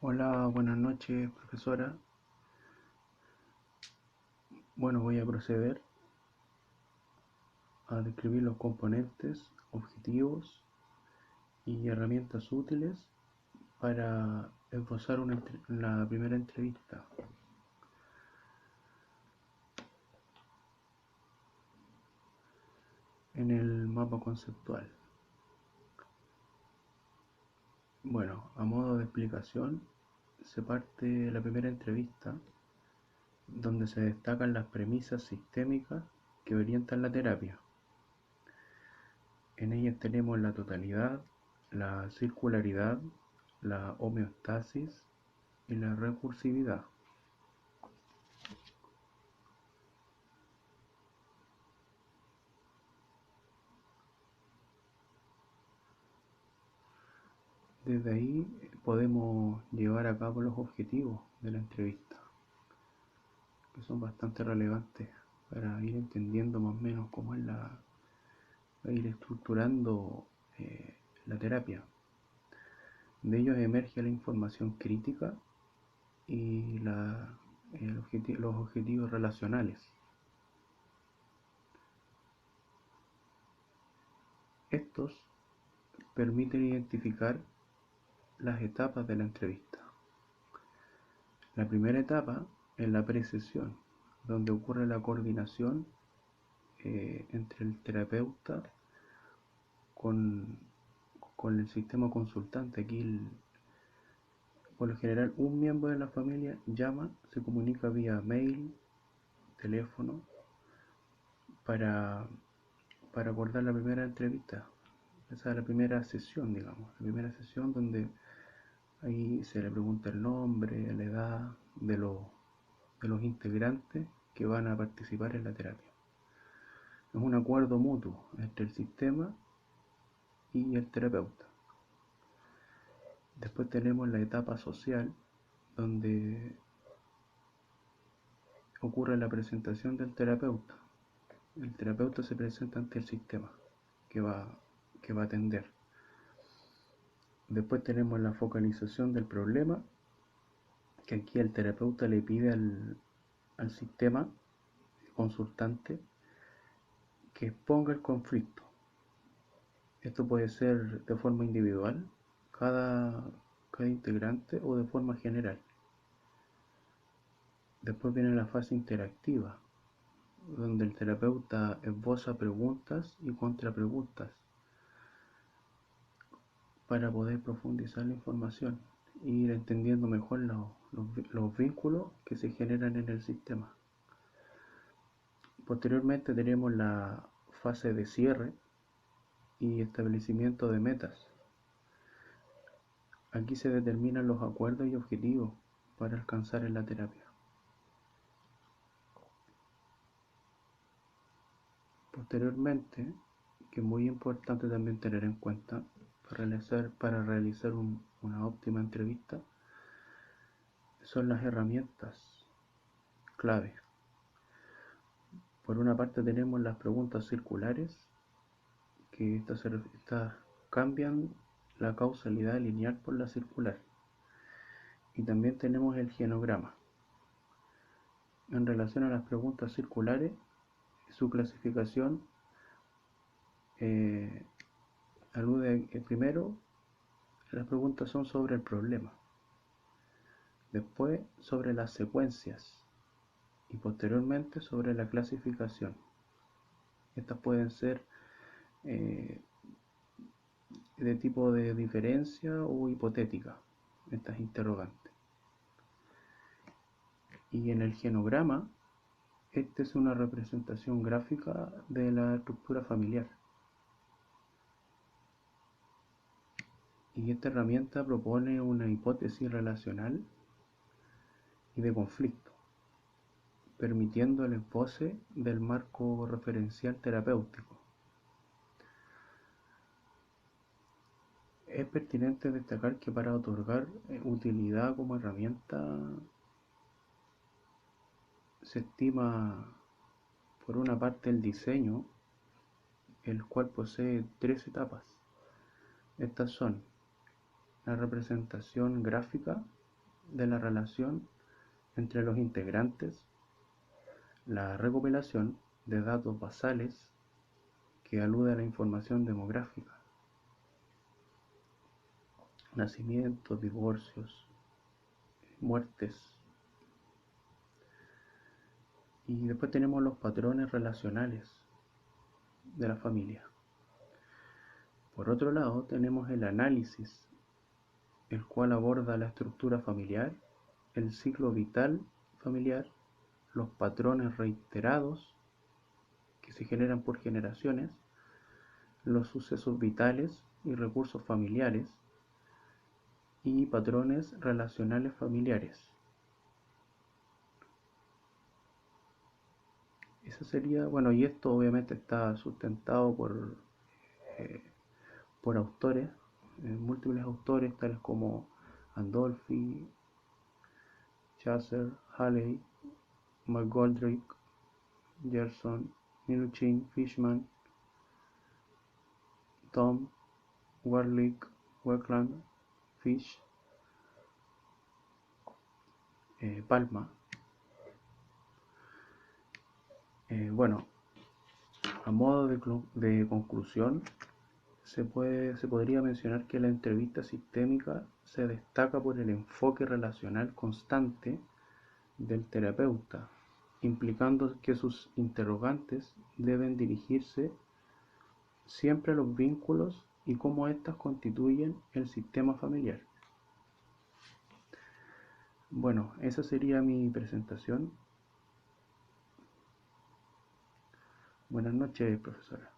Hola, buenas noches, profesora. Bueno, voy a proceder a describir los componentes, objetivos y herramientas útiles para esbozar la primera entrevista. En el mapa conceptual. Bueno, a modo de explicación, se parte la primera entrevista donde se destacan las premisas sistémicas que orientan la terapia. En ellas tenemos la totalidad, la circularidad, la homeostasis y la recursividad. Desde ahí podemos llevar a cabo los objetivos de la entrevista, que son bastante relevantes para ir entendiendo más o menos cómo es ir estructurando la terapia. De ellos emerge la información crítica y los objetivos relacionales. Estos permiten identificar las etapas de la entrevista. La primera etapa es la precesión, donde ocurre la coordinación entre el terapeuta con, con el sistema consultante. Por lo general, un miembro de la familia llama, se comunica vía mail, teléfono, para, para acordar la primera entrevista. Esa es la primera sesión, digamos, la primera sesión donde ahí se le pregunta el nombre, la edad de los integrantes que van a participar en la terapia. Es un acuerdo mutuo entre el sistema y el terapeuta. Después tenemos la etapa social, donde ocurre la presentación del terapeuta. El terapeuta se presenta ante el sistema que va, que va a atender. Después tenemos la focalización del problema, que aquí el terapeuta le pide al sistema consultante que exponga el conflicto. Esto puede ser de forma individual, cada, cada integrante, o de forma general. Después viene la fase interactiva, donde el terapeuta esboza preguntas y contrapreguntas para poder profundizar la información e ir entendiendo mejor los vínculos que se generan en el sistema. Posteriormente tenemos la fase de cierre y establecimiento de metas. Aquí se determinan los acuerdos y objetivos para alcanzar en la terapia. Posteriormente, que es muy importante también tener en cuenta para realizar una óptima entrevista, son las herramientas clave. Por una parte tenemos las preguntas circulares, que estas cambian la causalidad lineal por la circular. Y también tenemos el genograma. En relación a las preguntas circulares, su clasificación eh, alude primero, las preguntas son sobre el problema, después sobre las secuencias y posteriormente sobre la clasificación. Estas pueden ser eh, de tipo de diferencia o hipotética, estas interrogantes. Y en el genograma, esta es una representación gráfica de la estructura familiar. Y esta herramienta propone una hipótesis relacional y de conflicto, permitiendo el esboce del marco referencial terapéutico. Es pertinente destacar que para otorgar utilidad como herramienta se estima por una parte el diseño, el cual posee tres etapas. Estas son la representación gráfica, de la relación entre los integrantes, la recopilación de datos basales que alude a la información demográfica, nacimientos, divorcios, muertes. Y después tenemos los patrones relacionales de la familia. Por otro lado, tenemos el análisis, el cual aborda la estructura familiar, el ciclo vital familiar, los patrones reiterados que se generan por generaciones, los sucesos vitales y recursos familiares y patrones relacionales familiares. Eso sería, bueno, y esto obviamente está sustentado eh, por autores, múltiples autores tales como Andolfi, Chasser, Halley, McGoldrick, Gerson, Minuchin, Fishman, Tom, Warlick, Weckland, Fish, Palma. Bueno, a modo de conclusión, se podría mencionar que la entrevista sistémica se destaca por el enfoque relacional constante del terapeuta, implicando que sus interrogantes deben dirigirse siempre a los vínculos y cómo éstas constituyen el sistema familiar. Bueno, esa sería mi presentación. Buenas noches, profesora.